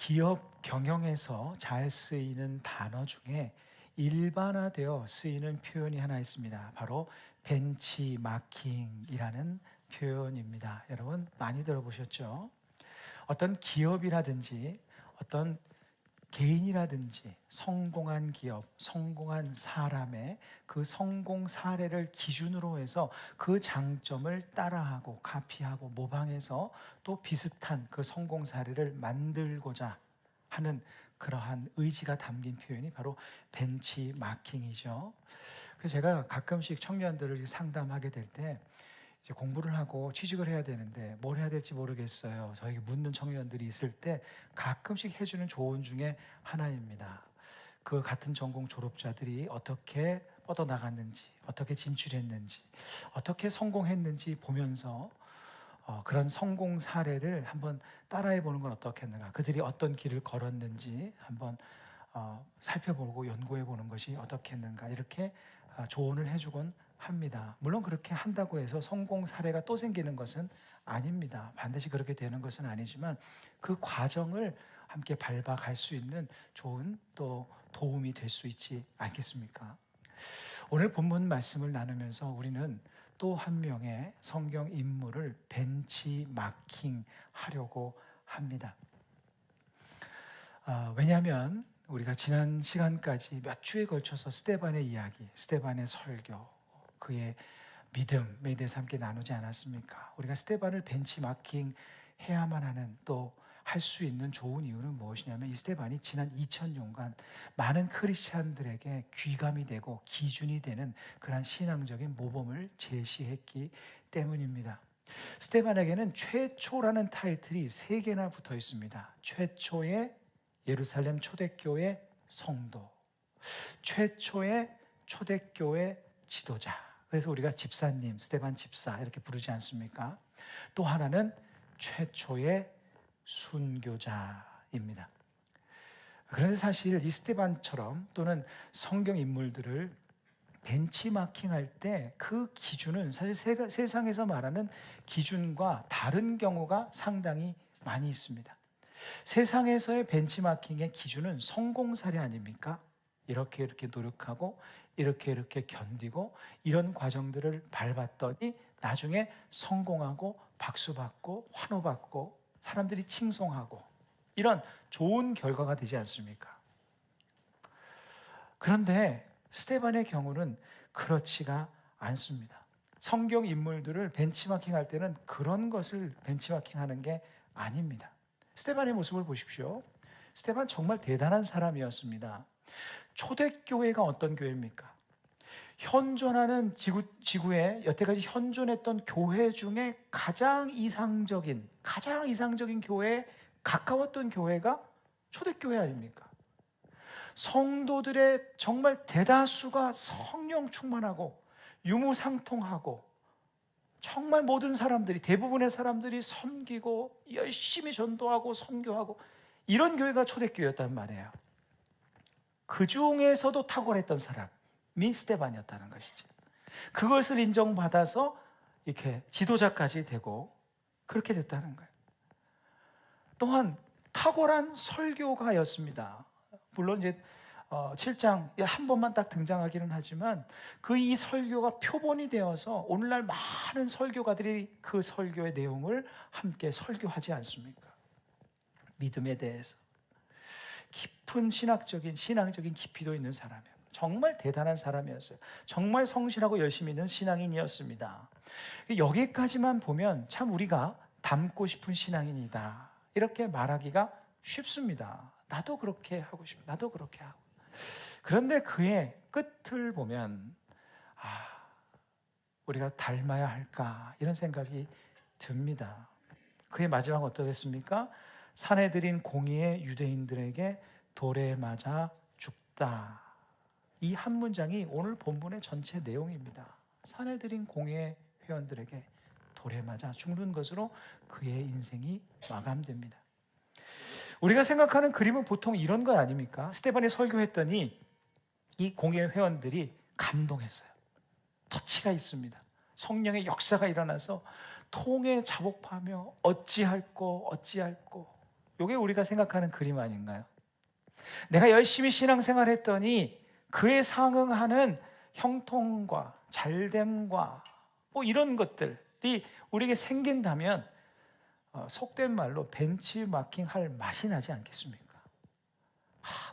기업 경영에서 잘 쓰이는 단어 중에 일반화되어 쓰이는 표현이 하나 있습니다. 바로 벤치마킹이라는 표현입니다. 여러분 많이 들어보셨죠? 어떤 기업이라든지 어떤 개인이라든지 성공한 기업, 성공한 사람의 그 성공 사례를 기준으로 해서 그 장점을 따라하고 카피하고 모방해서 또 비슷한 그 성공 사례를 만들고자 하는 그러한 의지가 담긴 표현이 바로 벤치마킹이죠. 그래서 제가 가끔씩 청년들을 상담하게 될 때 이제 공부를 하고 취직을 해야 되는데 뭘 해야 될지 모르겠어요. 저에게 묻는 청년들이 있을 때 가끔씩 해주는 조언 중에 하나입니다. 그 같은 전공 졸업자들이 어떻게 뻗어나갔는지, 어떻게 진출했는지, 어떻게 성공했는지 보면서 그런 성공 사례를 한번 따라해 보는 건 어떻겠는가. 그들이 어떤 길을 걸었는지 한번 살펴보고 연구해 보는 것이 어떻겠는가. 이렇게 조언을 해주곤 합니다. 물론 그렇게 한다고 해서 성공 사례가 또 생기는 것은 아닙니다. 반드시 그렇게 되는 것은 아니지만 그 과정을 함께 밟아갈 수 있는 좋은 또 도움이 될 수 있지 않겠습니까? 오늘 본문 말씀을 나누면서 우리는 또 한 명의 성경 인물을 벤치마킹 하려고 합니다. 왜냐하면 우리가 지난 시간까지 몇 주에 걸쳐서 스데반의 이야기, 스데반의 설교, 그의 믿음에 대해서 함께 나누지 않았습니까? 우리가 스데반을 벤치마킹 해야만 하는 또 할 수 있는 좋은 이유는 무엇이냐면 이 스데반이 지난 2000년간 많은 크리스찬들에게 귀감이 되고 기준이 되는 그러한 신앙적인 모범을 제시했기 때문입니다. 스데반에게는 최초라는 타이틀이 3개나 붙어 있습니다. 최초의 예루살렘 초대교회 성도, 최초의 초대교회 지도자. 그래서 우리가 집사님, 스데반 집사 이렇게 부르지 않습니까? 또 하나는 최초의 순교자입니다. 그런데 사실 이 스데반처럼 또는 성경 인물들을 벤치마킹할 때 그 기준은 사실 세상에서 말하는 기준과 다른 경우가 상당히 많이 있습니다. 세상에서의 벤치마킹의 기준은 성공 사례 아닙니까? 이렇게 노력하고 이렇게 견디고 이런 과정들을 밟았더니 나중에 성공하고 박수받고 환호받고 사람들이 칭송하고 이런 좋은 결과가 되지 않습니까? 그런데 스데반의 경우는 그렇지가 않습니다. 성경 인물들을 벤치마킹할 때는 그런 것을 벤치마킹하는 게 아닙니다. 스데반의 모습을 보십시오. 스데반 정말 대단한 사람이었습니다. 초대교회가 어떤 교회입니까? 현존하는 지구에 여태까지 현존했던 교회 중에 가장 이상적인 교회에 가까웠던 교회가 초대교회 아닙니까? 성도들의 정말 대다수가 성령 충만하고 유무상통하고 정말 모든 사람들이 대부분의 사람들이 섬기고 열심히 전도하고 선교하고 이런 교회가 초대교회였단 말이에요. 그 중에서도 탁월했던 사람이 스데반이었다는 것이죠. 그것을 인정받아서 이렇게 지도자까지 되고 그렇게 됐다는 거예요. 또한 탁월한 설교가였습니다. 물론 이제 7장 한 번만 딱 등장하기는 하지만 그 이 설교가 표본이 되어서 오늘날 많은 설교가들이 그 설교의 내용을 함께 설교하지 않습니까? 믿음에 대해서 깊은 신앙적인 깊이도 있는 사람이에요. 정말 대단한 사람이었어요. 정말 성실하고 열심히 있는 신앙인이었습니다. 여기까지만 보면 참 우리가 닮고 싶은 신앙인이다 이렇게 말하기가 쉽습니다. 나도 그렇게 하고 싶어. 나도 그렇게 하고. 그런데 그의 끝을 보면 우리가 닮아야 할까 이런 생각이 듭니다. 그의 마지막은 어떠했습니까? 사내들인 공의의 유대인들에게 돌에 맞아 죽다. 이 한 문장이 오늘 본문의 전체 내용입니다. 사내들인 공의의 회원들에게 돌에 맞아 죽는 것으로 그의 인생이 마감됩니다. 우리가 생각하는 그림은 보통 이런 것 아닙니까? 스데반이 설교했더니 이 공예 회원들이 감동했어요. 터치가 있습니다. 성령의 역사가 일어나서 통에 자복하며 어찌할꼬 이게 우리가 생각하는 그림 아닌가요? 내가 열심히 신앙생활했더니 그에 상응하는 형통과 잘됨과 뭐 이런 것들이 우리에게 생긴다면 속된 말로 벤치마킹할 맛이 나지 않겠습니까?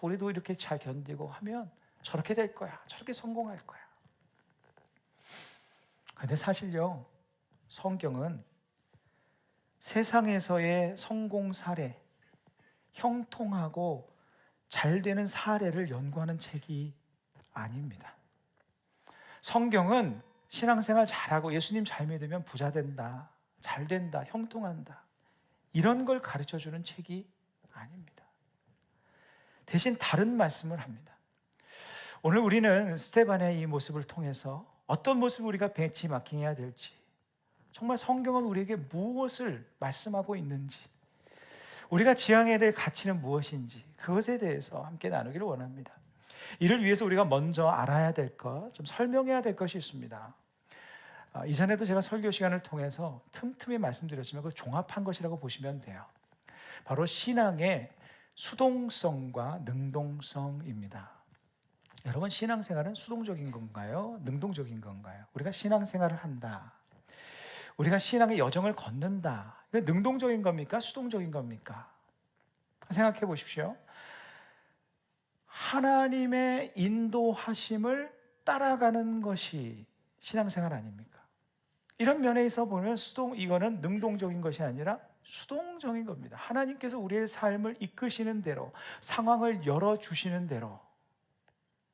우리도 이렇게 잘 견디고 하면 저렇게 될 거야, 저렇게 성공할 거야. 근데 사실요, 성경은 세상에서의 성공 사례, 형통하고 잘 되는 사례를 연구하는 책이 아닙니다. 성경은 신앙생활 잘하고 예수님 잘 믿으면 부자 된다, 잘 된다, 형통한다, 이런 걸 가르쳐주는 책이 아닙니다. 대신 다른 말씀을 합니다. 오늘 우리는 스데반의 이 모습을 통해서 어떤 모습을 우리가 벤치마킹해야 될지, 정말 성경은 우리에게 무엇을 말씀하고 있는지, 우리가 지향해야 될 가치는 무엇인지, 그것에 대해서 함께 나누기를 원합니다. 이를 위해서 우리가 먼저 알아야 될 것, 좀 설명해야 될 것이 있습니다. 이전에도 제가 설교 시간을 통해서 틈틈이 말씀드렸지만 그걸 종합한 것이라고 보시면 돼요. 바로 신앙의 수동성과 능동성입니다. 여러분, 신앙생활은 수동적인 건가요? 능동적인 건가요? 우리가 신앙생활을 한다, 우리가 신앙의 여정을 걷는다, 이게 능동적인 겁니까? 수동적인 겁니까? 생각해 보십시오. 하나님의 인도하심을 따라가는 것이 신앙생활 아닙니까? 이런 면에서 보면 이거는 능동적인 것이 아니라 수동적인 겁니다. 하나님께서 우리의 삶을 이끄시는 대로, 상황을 열어주시는 대로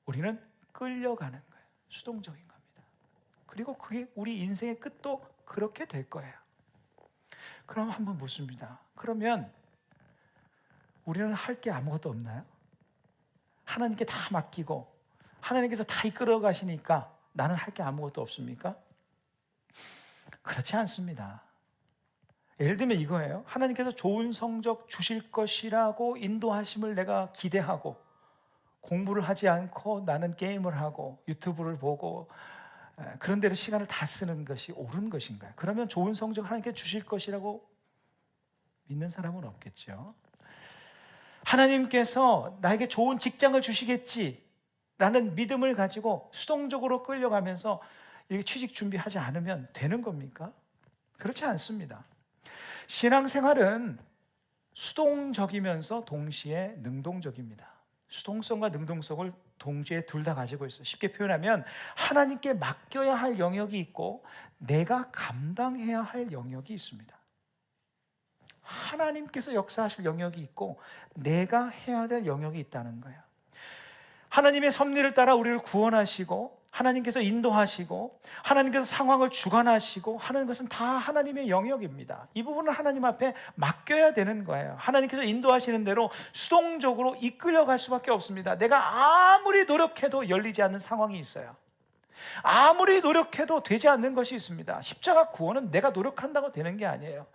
우리는 끌려가는 거예요. 수동적인 겁니다. 그리고 그게 우리 인생의 끝도 그렇게 될 거예요. 그럼 한번 묻습니다. 그러면 우리는 할 게 아무것도 없나요? 하나님께 다 맡기고 하나님께서 다 이끌어 가시니까 나는 할 게 아무것도 없습니까? 그렇지 않습니다. 예를 들면 이거예요. 하나님께서 좋은 성적 주실 것이라고 인도하심을 내가 기대하고 공부를 하지 않고 나는 게임을 하고 유튜브를 보고 그런 데로 시간을 다 쓰는 것이 옳은 것인가요? 그러면 좋은 성적 하나님께 주실 것이라고 믿는 사람은 없겠죠. 하나님께서 나에게 좋은 직장을 주시겠지라는 믿음을 가지고 수동적으로 끌려가면서 이렇게 취직 준비하지 않으면 되는 겁니까? 그렇지 않습니다. 신앙생활은 수동적이면서 동시에 능동적입니다. 수동성과 능동성을 동시에 둘 다 가지고 있어요. 쉽게 표현하면 하나님께 맡겨야 할 영역이 있고 내가 감당해야 할 영역이 있습니다. 하나님께서 역사하실 영역이 있고 내가 해야 될 영역이 있다는 거예요. 하나님의 섭리를 따라 우리를 구원하시고 하나님께서 인도하시고 하나님께서 상황을 주관하시고 하는 것은 다 하나님의 영역입니다. 이 부분을 하나님 앞에 맡겨야 되는 거예요. 하나님께서 인도하시는 대로 수동적으로 이끌려갈 수밖에 없습니다. 내가 아무리 노력해도 열리지 않는 상황이 있어요. 아무리 노력해도 되지 않는 것이 있습니다. 십자가 구원은 내가 노력한다고 되는 게 아니에요.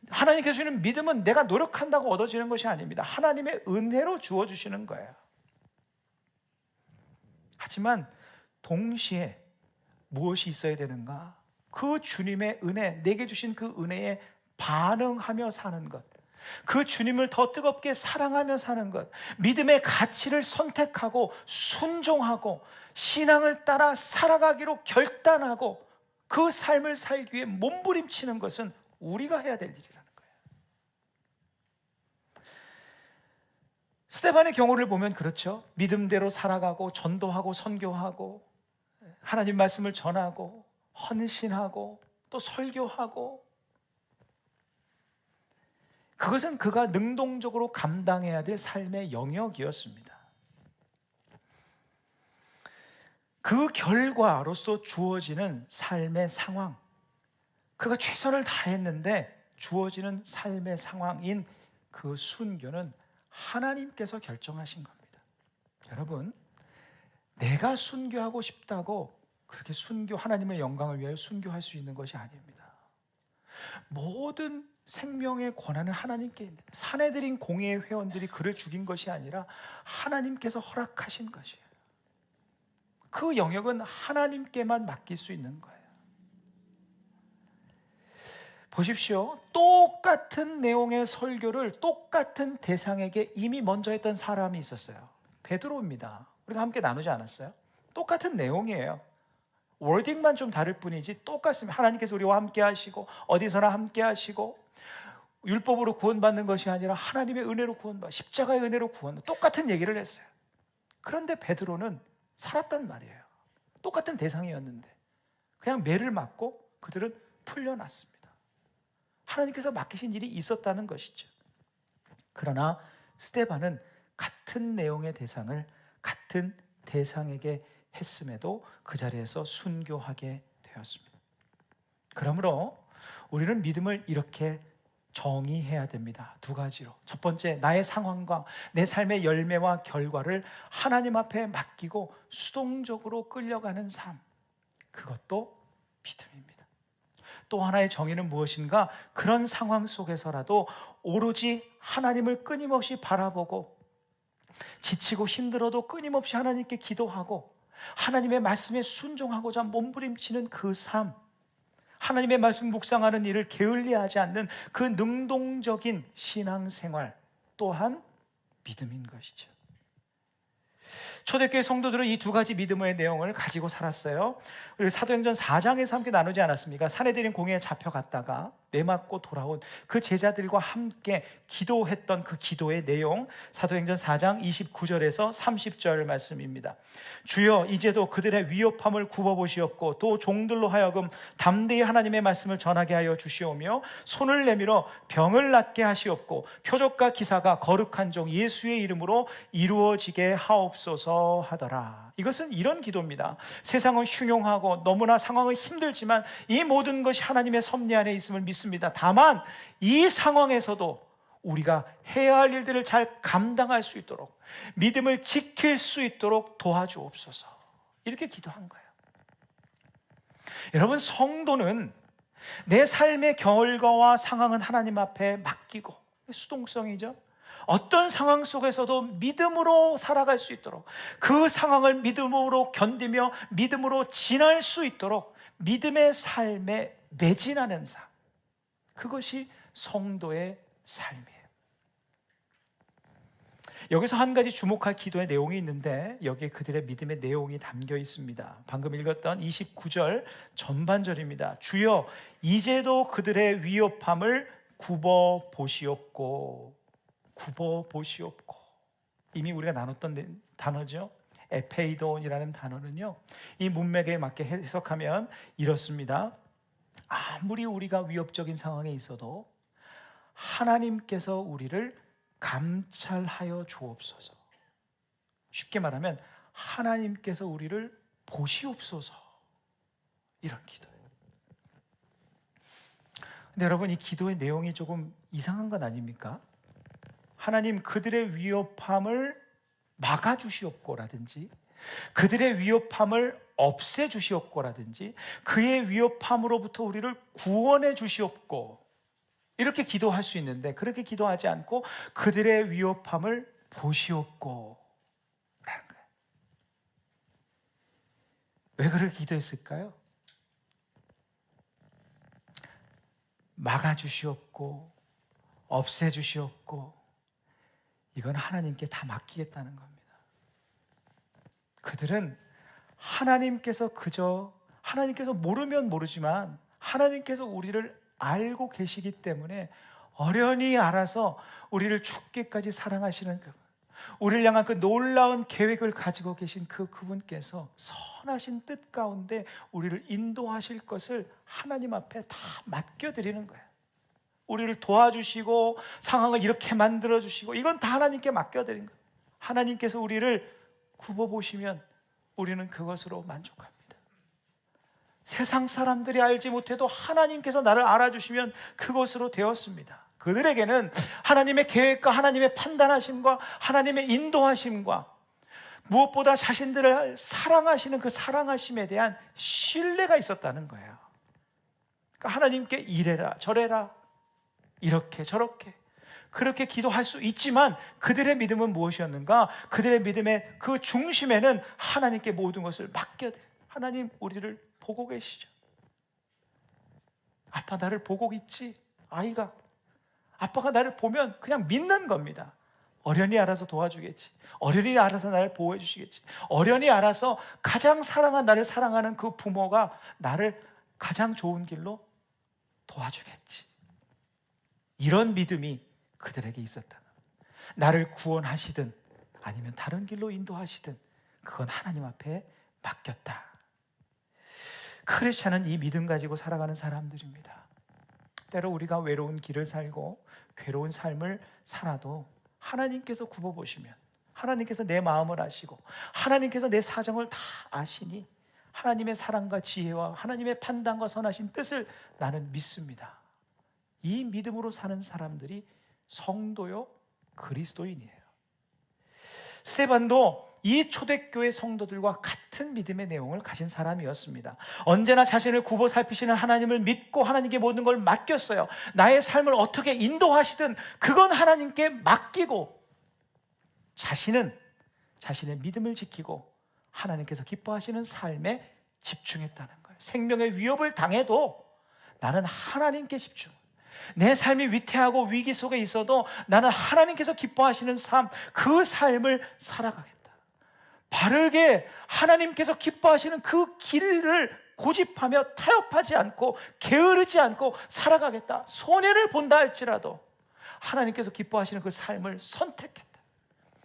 하나님께서 주시는 믿음은 내가 노력한다고 얻어지는 것이 아닙니다. 하나님의 은혜로 주어주시는 거예요. 하지만 동시에 무엇이 있어야 되는가? 그 주님의 은혜, 내게 주신 그 은혜에 반응하며 사는 것, 그 주님을 더 뜨겁게 사랑하며 사는 것, 믿음의 가치를 선택하고 순종하고 신앙을 따라 살아가기로 결단하고 그 삶을 살기 위해 몸부림치는 것은 우리가 해야 될 일이라는 거예요. 스데반의 경우를 보면 그렇죠. 믿음대로 살아가고 전도하고 선교하고 하나님 말씀을 전하고 헌신하고 또 설교하고, 그것은 그가 능동적으로 감당해야 될 삶의 영역이었습니다. 그 결과로서 주어지는 삶의 상황, 그가 최선을 다했는데 주어지는 삶의 상황인 그 순교는 하나님께서 결정하신 겁니다. 여러분, 내가 순교하고 싶다고 그렇게 하나님의 영광을 위하여 순교할 수 있는 것이 아닙니다. 모든 생명의 권한은 하나님께 있는, 사내들인 공의회 회원들이 그를 죽인 것이 아니라 하나님께서 허락하신 것이에요. 그 영역은 하나님께만 맡길 수 있는 거예요. 보십시오. 똑같은 내용의 설교를 똑같은 대상에게 이미 먼저 했던 사람이 있었어요. 베드로입니다. 우리가 함께 나누지 않았어요? 똑같은 내용이에요. 워딩만 좀 다를 뿐이지 똑같습니다. 하나님께서 우리와 함께 하시고 어디서나 함께 하시고 율법으로 구원받는 것이 아니라 하나님의 은혜로 구원받아 십자가의 은혜로 구원받아 똑같은 얘기를 했어요. 그런데 베드로는 살았단 말이에요. 똑같은 대상이었는데 그냥 매를 맞고 그들은 풀려났습니다. 하나님께서 맡기신 일이 있었다는 것이죠. 그러나 스데반은 같은 내용의 대상을 같은 대상에게 했음에도 그 자리에서 순교하게 되었습니다. 그러므로 우리는 믿음을 이렇게 정의해야 됩니다. 두 가지로. 첫 번째, 나의 상황과 내 삶의 열매와 결과를 하나님 앞에 맡기고 수동적으로 끌려가는 삶, 그것도 믿음입니다. 또 하나의 정의는 무엇인가? 그런 상황 속에서라도 오로지 하나님을 끊임없이 바라보고 지치고 힘들어도 끊임없이 하나님께 기도하고 하나님의 말씀에 순종하고자 몸부림치는 그 삶, 하나님의 말씀 묵상하는 일을 게을리하지 않는 그 능동적인 신앙생활 또한 믿음인 것이죠. 초대교회 성도들은 이 두 가지 믿음의 내용을 가지고 살았어요. 우리 사도행전 4장에서 함께 나누지 않았습니까? 사내들인 공회에 잡혀갔다가 매맞고 돌아온 그 제자들과 함께 기도했던 그 기도의 내용, 사도행전 4장 29절에서 30절 말씀입니다. 주여, 이제도 그들의 위협함을 굽어보시옵고 또 종들로 하여금 담대히 하나님의 말씀을 전하게 하여 주시오며 손을 내밀어 병을 낫게 하시옵고 표적과 기사가 거룩한 종 예수의 이름으로 이루어지게 하옵소서 하더라. 이것은 이런 기도입니다. 세상은 흉흉하고 너무나 상황은 힘들지만 이 모든 것이 하나님의 섭리 안에 있음을 믿습니다. 다만 이 상황에서도 우리가 해야 할 일들을 잘 감당할 수 있도록, 믿음을 지킬 수 있도록 도와주옵소서. 이렇게 기도한 거예요. 여러분, 성도는 내 삶의 결과와 상황은 하나님 앞에 맡기고, 수동성이죠. 어떤 상황 속에서도 믿음으로 살아갈 수 있도록, 그 상황을 믿음으로 견디며 믿음으로 지날 수 있도록 믿음의 삶에 매진하는 삶, 그것이 성도의 삶이에요. 여기서 한 가지 주목할 기도의 내용이 있는데 여기에 그들의 믿음의 내용이 담겨 있습니다. 방금 읽었던 29절 전반절입니다. 주여, 이제도 그들의 위협함을 굽어 보시옵고. 굽어 보시옵고. 이미 우리가 나눴던 단어죠. 에페이돈이라는 단어는요, 이 문맥에 맞게 해석하면 이렇습니다. 아무리 우리가 위협적인 상황에 있어도 하나님께서 우리를 감찰하여 주옵소서. 쉽게 말하면 하나님께서 우리를 보시옵소서. 이런 기도예요. 근데 여러분, 이 기도의 내용이 조금 이상한 건 아닙니까? 하나님, 그들의 위협함을 막아주시옵고라든지 그들의 위협함을 없애주시옵고라든지 그의 위협함으로부터 우리를 구원해 주시옵고, 이렇게 기도할 수 있는데 그렇게 기도하지 않고 그들의 위협함을 보시옵고 라는 거예요. 왜 그렇게 기도했을까요? 막아주시옵고 없애주시옵고, 이건 하나님께 다 맡기겠다는 겁니다. 그들은 하나님께서 모르면 모르지만 하나님께서 우리를 알고 계시기 때문에 어련히 알아서 우리를 죽기까지 사랑하시는 그분, 우리를 향한 그 놀라운 계획을 가지고 계신 그분께서 선하신 뜻 가운데 우리를 인도하실 것을 하나님 앞에 다 맡겨드리는 거예요. 우리를 도와주시고 상황을 이렇게 만들어주시고 이건 다 하나님께 맡겨드린 거예요. 하나님께서 우리를 굽어보시면 우리는 그것으로 만족합니다. 세상 사람들이 알지 못해도 하나님께서 나를 알아주시면 그것으로 되었습니다. 그들에게는 하나님의 계획과 하나님의 판단하심과 하나님의 인도하심과 무엇보다 자신들을 사랑하시는 그 사랑하심에 대한 신뢰가 있었다는 거예요. 그러니까 하나님께 이래라 저래라 이렇게 저렇게 그렇게 기도할 수 있지만 그들의 믿음은 무엇이었는가? 그들의 믿음의 그 중심에는 하나님께 모든 것을 맡겨드려요. 하나님, 우리를 보고 계시죠. 아빠 나를 보고 있지? 아이가 아빠가 나를 보면 그냥 믿는 겁니다. 어련히 알아서 도와주겠지. 어련히 알아서 나를 보호해 주시겠지. 어련히 알아서 가장 사랑한 나를 사랑하는 그 부모가 나를 가장 좋은 길로 도와주겠지. 이런 믿음이 그들에게 있었다. 나를 구원하시든 아니면 다른 길로 인도하시든 그건 하나님 앞에 맡겼다. 크리스찬은 이 믿음 가지고 살아가는 사람들입니다. 때로 우리가 외로운 길을 살고 괴로운 삶을 살아도 하나님께서 굽어보시면, 하나님께서 내 마음을 아시고 하나님께서 내 사정을 다 아시니 하나님의 사랑과 지혜와 하나님의 판단과 선하신 뜻을 나는 믿습니다. 이 믿음으로 사는 사람들이 성도요 그리스도인이에요. 스데반도 이 초대교회 성도들과 같은 믿음의 내용을 가진 사람이었습니다. 언제나 자신을 굽어 살피시는 하나님을 믿고 하나님께 모든 걸 맡겼어요. 나의 삶을 어떻게 인도하시든 그건 하나님께 맡기고 자신은 자신의 믿음을 지키고 하나님께서 기뻐하시는 삶에 집중했다는 거예요. 생명의 위협을 당해도 나는 하나님께 집중. 내 삶이 위태하고 위기 속에 있어도 나는 하나님께서 기뻐하시는 삶, 그 삶을 살아가겠다. 바르게 하나님께서 기뻐하시는 그 길을 고집하며 타협하지 않고 게으르지 않고 살아가겠다. 손해를 본다 할지라도 하나님께서 기뻐하시는 그 삶을 선택했다.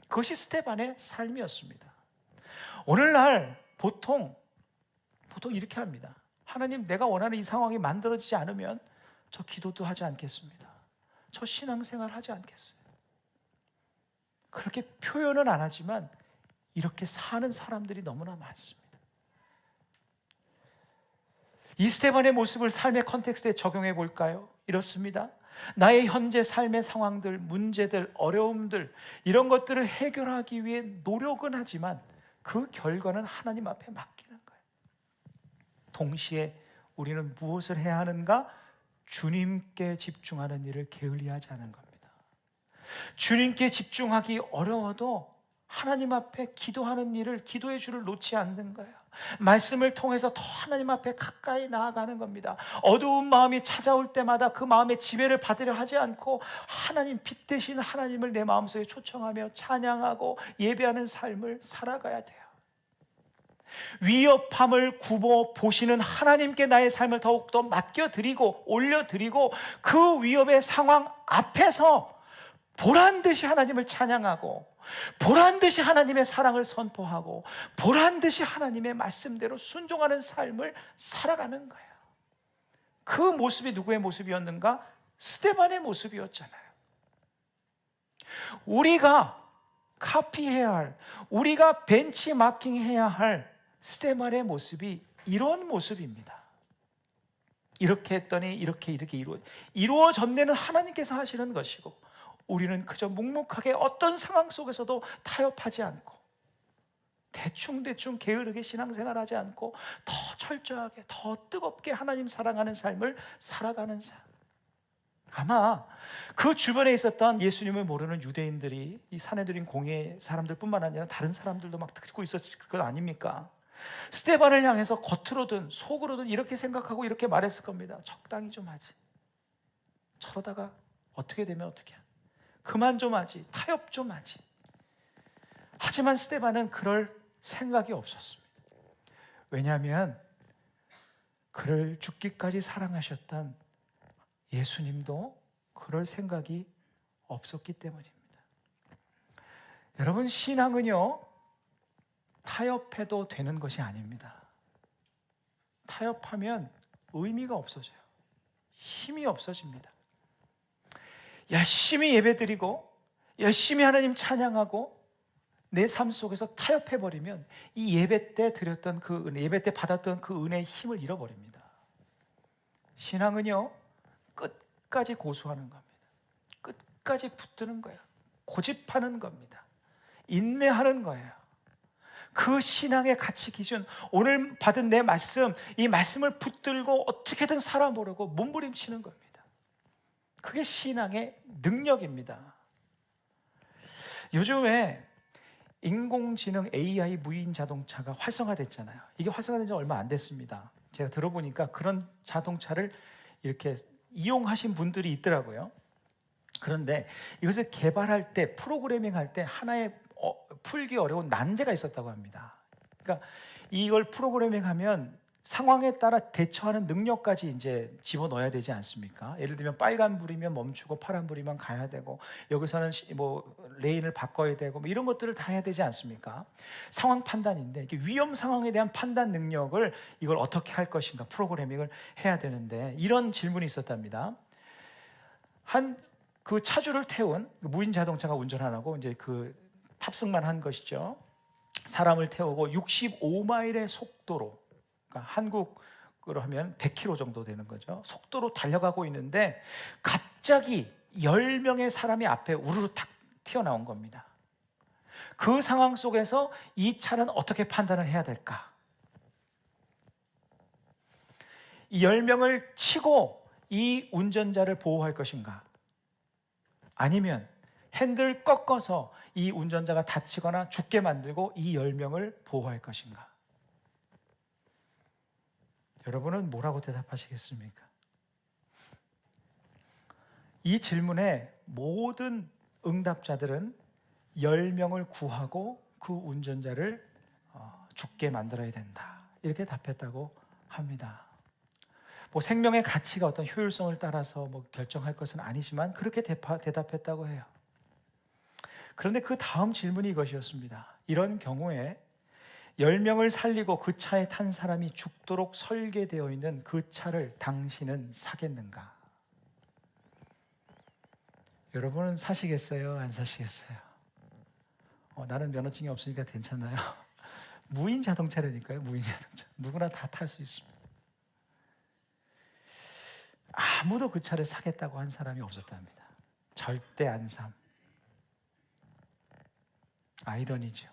그것이 스데반의 삶이었습니다. 오늘날 보통 이렇게 합니다. 하나님, 내가 원하는 이 상황이 만들어지지 않으면 저 기도도 하지 않겠습니다. 저 신앙생활 하지 않겠어요. 그렇게 표현은 안 하지만 이렇게 사는 사람들이 너무나 많습니다. 이 스데반의 모습을 삶의 컨텍스트에 적용해 볼까요? 이렇습니다. 나의 현재 삶의 상황들, 문제들, 어려움들, 이런 것들을 해결하기 위해 노력은 하지만 그 결과는 하나님 앞에 맡기는 거예요. 동시에 우리는 무엇을 해야 하는가? 주님께 집중하는 일을 게을리하지 않은 겁니다. 주님께 집중하기 어려워도 하나님 앞에 기도하는 일을, 기도의 줄을 놓지 않는 거예요. 말씀을 통해서 더 하나님 앞에 가까이 나아가는 겁니다. 어두운 마음이 찾아올 때마다 그 마음의 지배를 받으려 하지 않고 하나님, 빛 대신 하나님을 내 마음속에 초청하며 찬양하고 예배하는 삶을 살아가야 돼요. 위협함을 굽어 보시는 하나님께 나의 삶을 더욱더 맡겨드리고 올려드리고 그 위협의 상황 앞에서 보란듯이 하나님을 찬양하고 보란듯이 하나님의 사랑을 선포하고 보란듯이 하나님의 말씀대로 순종하는 삶을 살아가는 거예요. 그 모습이 누구의 모습이었는가? 스데반의 모습이었잖아요. 우리가 카피해야 할, 우리가 벤치마킹해야 할 스데반의 모습이 이런 모습입니다. 이렇게 했더니 이렇게 이루어졌네는 하나님께서 하시는 것이고 우리는 그저 묵묵하게 어떤 상황 속에서도 타협하지 않고 대충 게으르게 신앙생활하지 않고 더 철저하게, 더 뜨겁게 하나님 사랑하는 삶을 살아가는 삶. 아마 그 주변에 있었던 예수님을 모르는 유대인들이 이 산헤드린 공회 사람들뿐만 아니라 다른 사람들도 막 듣고 있었을 것 아닙니까? 스데반을 향해서 겉으로든 속으로든 이렇게 생각하고 이렇게 말했을 겁니다. 적당히 좀 하지. 저러다가 어떻게 되면 어떻게 하지? 그만 좀 하지. 타협 좀 하지. 하지만 스데반은 그럴 생각이 없었습니다. 왜냐하면 그를 죽기까지 사랑하셨던 예수님도 그럴 생각이 없었기 때문입니다. 여러분, 신앙은요 타협해도 되는 것이 아닙니다. 타협하면 의미가 없어져요. 힘이 없어집니다. 열심히 예배드리고 열심히 하나님 찬양하고 내 삶 속에서 타협해버리면 이 예배 때 드렸던 그 은혜, 예배 때 받았던 그 은혜의 힘을 잃어버립니다. 신앙은요 끝까지 고수하는 겁니다. 끝까지 붙드는 거예요. 고집하는 겁니다. 인내하는 거예요. 그 신앙의 가치 기준, 오늘 받은 내 말씀, 이 말씀을 붙들고 어떻게든 살아보려고 몸부림치는 겁니다. 그게 신앙의 능력입니다. 요즘에 인공지능 AI 무인 자동차가 활성화됐잖아요. 이게 활성화된 지 얼마 안 됐습니다. 제가 들어보니까 그런 자동차를 이렇게 이용하신 분들이 있더라고요. 그런데 이것을 개발할 때, 프로그래밍 할 때 하나의 풀기 어려운 난제가 있었다고 합니다. 그러니까 이걸 프로그래밍하면 상황에 따라 대처하는 능력까지 이제 집어넣어야 되지 않습니까? 예를 들면 빨간불이면 멈추고 파란불이면 가야 되고, 여기서는 뭐 레인을 바꿔야 되고, 뭐 이런 것들을 다 해야 되지 않습니까? 상황 판단인데, 이게 위험 상황에 대한 판단 능력을 이걸 어떻게 할 것인가 프로그래밍을 해야 되는데, 이런 질문이 있었답니다. 한 그 차주를 태운 무인 자동차가 운전하라고 이제 그 탑승만 한 것이죠. 사람을 태우고 65마일의 속도로, 그러니까 한국으로 하면 100km 정도 되는 거죠. 속도로 달려가고 있는데 갑자기 10명의 사람이 앞에 우르르 탁 튀어나온 겁니다. 그 상황 속에서 이 차는 어떻게 판단을 해야 될까? 이 10명을 치고 이 운전자를 보호할 것인가? 아니면 핸들을 꺾어서 이 운전자가 다치거나 죽게 만들고 이 10명을 보호할 것인가? 여러분은 뭐라고 대답하시겠습니까? 이 질문에 모든 응답자들은 10명을 구하고 그 운전자를 죽게 만들어야 된다, 이렇게 답했다고 합니다. 뭐 생명의 가치가 어떤 효율성을 따라서 뭐 결정할 것은 아니지만 그렇게 대답했다고 해요. 그런데 그 다음 질문이 이것이었습니다. 이런 경우에 10명을 살리고 그 차에 탄 사람이 죽도록 설계되어 있는 그 차를 당신은 사겠는가? 여러분은 사시겠어요? 안 사시겠어요? 나는 면허증이 없으니까 괜찮아요. 무인 자동차라니까요. 무인 자동차. 누구나 다 탈 수 있습니다. 아무도 그 차를 사겠다고 한 사람이 없었답니다. 절대 안 삼. 아이러니죠.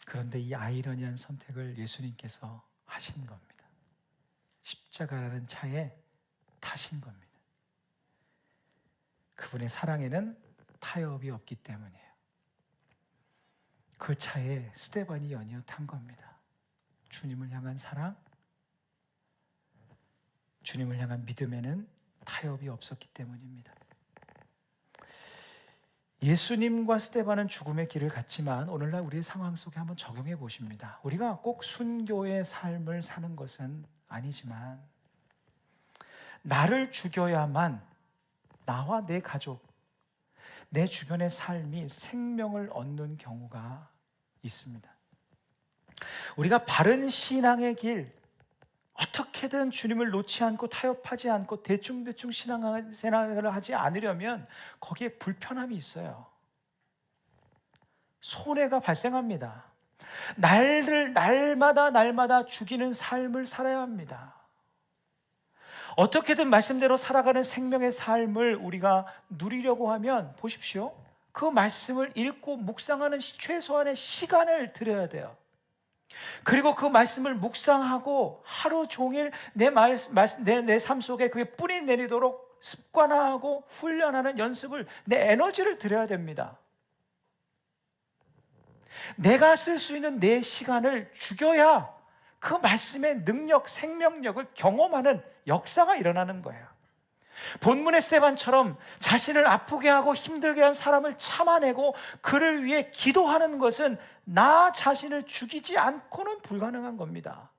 그런데 이 아이러니한 선택을 예수님께서 하신 겁니다. 십자가라는 차에 타신 겁니다. 그분의 사랑에는 타협이 없기 때문이에요. 그 차에 스데반이 연이어 탄 겁니다. 주님을 향한 사랑, 주님을 향한 믿음에는 타협이 없었기 때문입니다. 예수님과 스데반은 죽음의 길을 갔지만 오늘날 우리의 상황 속에 한번 적용해 보십니다. 우리가 꼭 순교의 삶을 사는 것은 아니지만 나를 죽여야만 나와 내 가족, 내 주변의 삶이 생명을 얻는 경우가 있습니다. 우리가 바른 신앙의 길, 어떻게든 주님을 놓지 않고 타협하지 않고 대충대충 신앙생활을 하지 않으려면 거기에 불편함이 있어요. 손해가 발생합니다. 날마다 죽이는 삶을 살아야 합니다. 어떻게든 말씀대로 살아가는 생명의 삶을 우리가 누리려고 하면 보십시오. 그 말씀을 읽고 묵상하는 최소한의 시간을 들여야 돼요. 그리고 그 말씀을 묵상하고 하루 종일 내 삶 속에 그게 뿌리 내리도록 습관화하고 훈련하는 연습을, 내 에너지를 들여야 됩니다. 내가 쓸 수 있는 내 시간을 죽여야 그 말씀의 능력, 생명력을 경험하는 역사가 일어나는 거예요. 본문의 스데반처럼 자신을 아프게 하고 힘들게 한 사람을 참아내고 그를 위해 기도하는 것은 나 자신을 죽이지 않고는 불가능한 겁니다.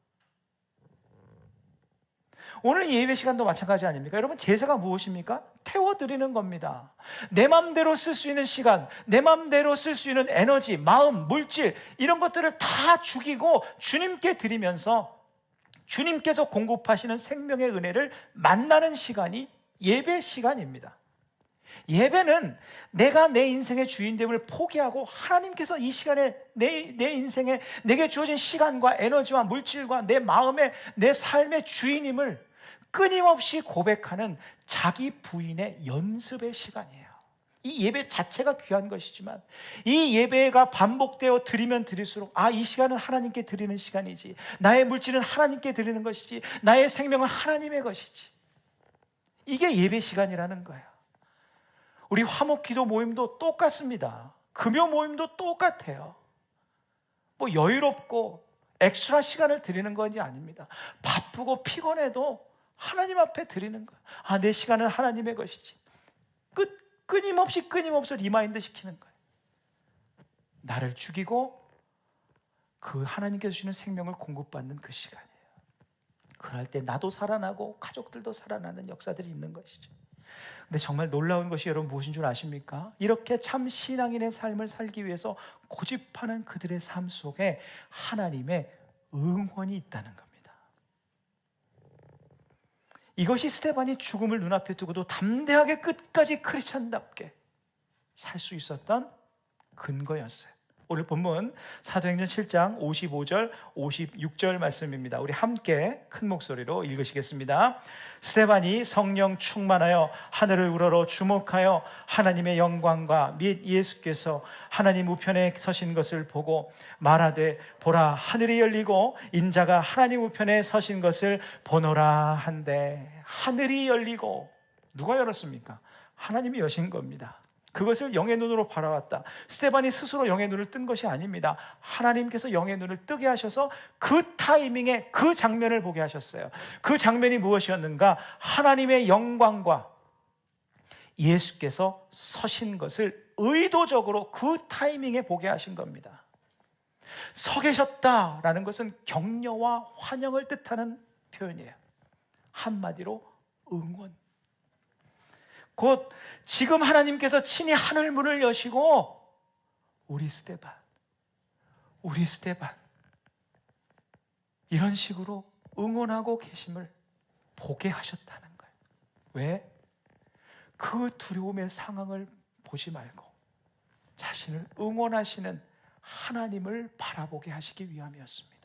오늘 예배 시간도 마찬가지 아닙니까? 여러분, 제사가 무엇입니까? 태워드리는 겁니다. 내 마음대로 쓸 수 있는 시간, 내 마음대로 쓸 수 있는 에너지, 마음, 물질, 이런 것들을 다 죽이고 주님께 드리면서 주님께서 공급하시는 생명의 은혜를 만나는 시간이 예배 시간입니다. 예배는 내가 내 인생의 주인됨을 포기하고 하나님께서 이 시간에 내 인생에 내게 주어진 시간과 에너지와 물질과 내 마음의, 내 삶의 주인임을 끊임없이 고백하는 자기 부인의 연습의 시간이에요. 이 예배 자체가 귀한 것이지만 이 예배가 반복되어 드리면 드릴수록 이 시간은 하나님께 드리는 시간이지, 나의 물질은 하나님께 드리는 것이지, 나의 생명은 하나님의 것이지, 이게 예배 시간이라는 거예요. 우리 화목기도 모임도 똑같습니다. 금요 모임도 똑같아요. 뭐 여유롭고 엑스트라 시간을 드리는 건지 아닙니다. 바쁘고 피곤해도 하나님 앞에 드리는 거야. 내 시간은 하나님의 것이지. 끊임없이 리마인드 시키는 거예요. 나를 죽이고 그 하나님께서 주시는 생명을 공급받는 그 시간이에요. 그럴 때 나도 살아나고 가족들도 살아나는 역사들이 있는 것이죠. 근데 정말 놀라운 것이 여러분 무엇인 줄 아십니까? 이렇게 참 신앙인의 삶을 살기 위해서 고집하는 그들의 삶 속에 하나님의 응원이 있다는 겁니다. 이것이 스데반이 죽음을 눈앞에 두고도 담대하게 끝까지 크리스찬답게 살 수 있었던 근거였어요. 오늘 본문 사도행전 7장 55절 56절 말씀입니다. 우리 함께 큰 목소리로 읽으시겠습니다. 스데반이 성령 충만하여 하늘을 우러러 주목하여 하나님의 영광과 및 예수께서 하나님 우편에 서신 것을 보고 말하되 보라 하늘이 열리고 인자가 하나님 우편에 서신 것을 보노라 한데, 하늘이 열리고 누가 열었습니까? 하나님이 여신 겁니다. 그것을 영의 눈으로 바라왔다. 스데반이 스스로 영의 눈을 뜬 것이 아닙니다. 하나님께서 영의 눈을 뜨게 하셔서 그 타이밍에 그 장면을 보게 하셨어요. 그 장면이 무엇이었는가? 하나님의 영광과 예수께서 서신 것을 의도적으로 그 타이밍에 보게 하신 겁니다. 서 계셨다라는 것은 격려와 환영을 뜻하는 표현이에요. 한마디로 응원. 곧 지금 하나님께서 친히 하늘 문을 여시고 우리 스데반 이런 식으로 응원하고 계심을 보게 하셨다는 거예요. 왜? 그 두려움의 상황을 보지 말고 자신을 응원하시는 하나님을 바라보게 하시기 위함이었습니다.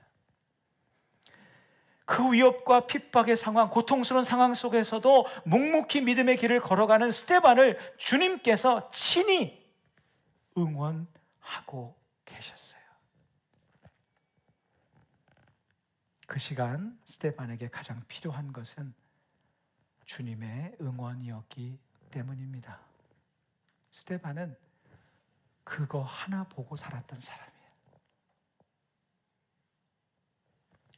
그 위협과 핍박의 상황, 고통스러운 상황 속에서도 묵묵히 믿음의 길을 걸어가는 스데반을 주님께서 친히 응원하고 계셨어요. 그 시간 스데반에게 가장 필요한 것은 주님의 응원이었기 때문입니다. 스데반은 그거 하나 보고 살았던 사람이에요.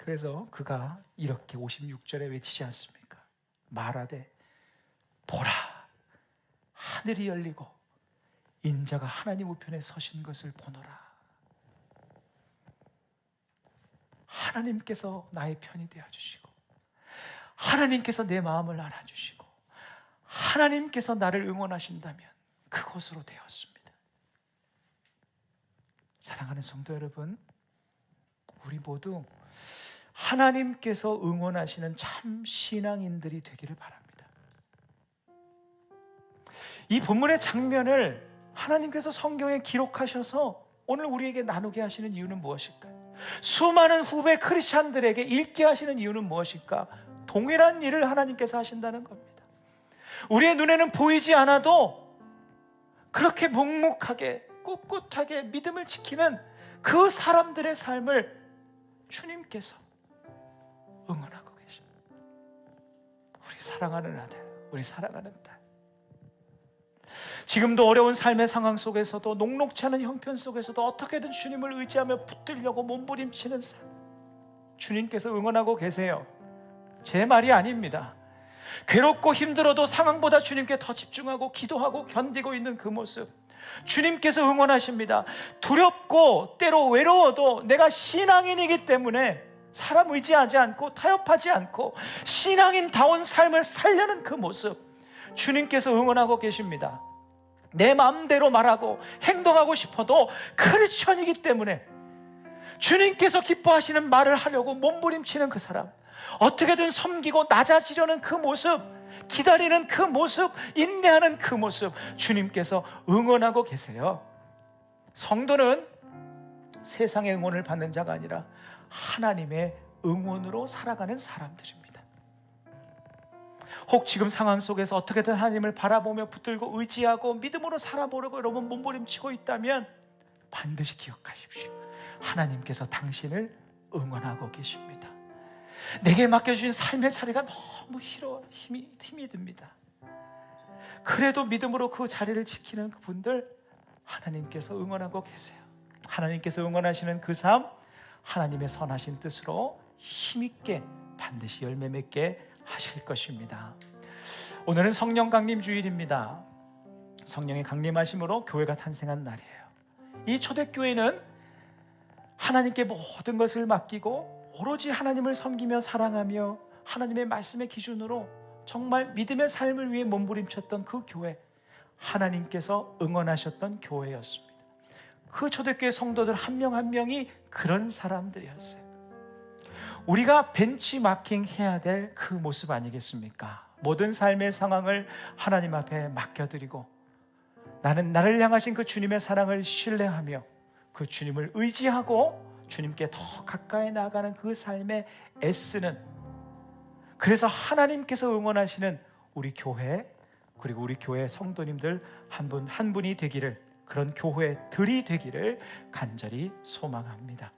그래서 그가 이렇게 56절에 외치지 않습니까? 말하되 보라 하늘이 열리고 인자가 하나님 우편에 서신 것을 보노라. 하나님께서 나의 편이 되어주시고 하나님께서 내 마음을 알아주시고 하나님께서 나를 응원하신다면 그것으로 되었습니다. 사랑하는 성도 여러분, 우리 모두 하나님께서 응원하시는 참 신앙인들이 되기를 바랍니다. 이 본문의 장면을 하나님께서 성경에 기록하셔서 오늘 우리에게 나누게 하시는 이유는 무엇일까요? 수많은 후배 크리스찬들에게 읽게 하시는 이유는 무엇일까? 동일한 일을 하나님께서 하신다는 겁니다. 우리의 눈에는 보이지 않아도 그렇게 묵묵하게 꿋꿋하게 믿음을 지키는 그 사람들의 삶을 주님께서 응원하고 계십니다. 우리 사랑하는 아들, 우리 사랑하는 딸, 지금도 어려운 삶의 상황 속에서도 녹록지 않은 형편 속에서도 어떻게든 주님을 의지하며 붙들려고 몸부림치는 삶, 주님께서 응원하고 계세요. 제 말이 아닙니다. 괴롭고 힘들어도 상황보다 주님께 더 집중하고 기도하고 견디고 있는 그 모습, 주님께서 응원하십니다. 두렵고 때로 외로워도 내가 신앙인이기 때문에 사람 의지하지 않고 타협하지 않고 신앙인다운 삶을 살려는 그 모습, 주님께서 응원하고 계십니다. 내 마음대로 말하고 행동하고 싶어도 크리스천이기 때문에 주님께서 기뻐하시는 말을 하려고 몸부림치는 그 사람, 어떻게든 섬기고 낮아지려는 그 모습, 기다리는 그 모습, 인내하는 그 모습, 주님께서 응원하고 계세요. 성도는 세상의 응원을 받는 자가 아니라 하나님의 응원으로 살아가는 사람들입니다. 혹 지금 상황 속에서 어떻게든 하나님을 바라보며 붙들고 의지하고 믿음으로 살아보려고 여러분 몸부림치고 있다면 반드시 기억하십시오. 하나님께서 당신을 응원하고 계십니다. 내게 맡겨주신 삶의 자리가 너무 힘이 듭니다. 그래도 믿음으로 그 자리를 지키는 그분들, 하나님께서 응원하고 계세요. 하나님께서 응원하시는 그 삶, 하나님의 선하신 뜻으로 힘있게 반드시 열매 맺게 하실 것입니다. 오늘은 성령 강림 주일입니다. 성령의 강림하심으로 교회가 탄생한 날이에요. 이 초대교회는 하나님께 모든 것을 맡기고 오로지 하나님을 섬기며 사랑하며 하나님의 말씀의 기준으로 정말 믿음의 삶을 위해 몸부림쳤던 그 교회, 하나님께서 응원하셨던 교회였습니다. 그 초대교회 성도들 한 명 한 명이 그런 사람들이었어요. 우리가 벤치마킹 해야 될 그 모습 아니겠습니까? 모든 삶의 상황을 하나님 앞에 맡겨드리고 나는 나를 향하신 그 주님의 사랑을 신뢰하며 그 주님을 의지하고 주님께 더 가까이 나아가는 그 삶에 애쓰는, 그래서 하나님께서 응원하시는 우리 교회, 그리고 우리 교회 성도님들 한 분 한 분이 되기를, 그런 교회들이 되기를 간절히 소망합니다.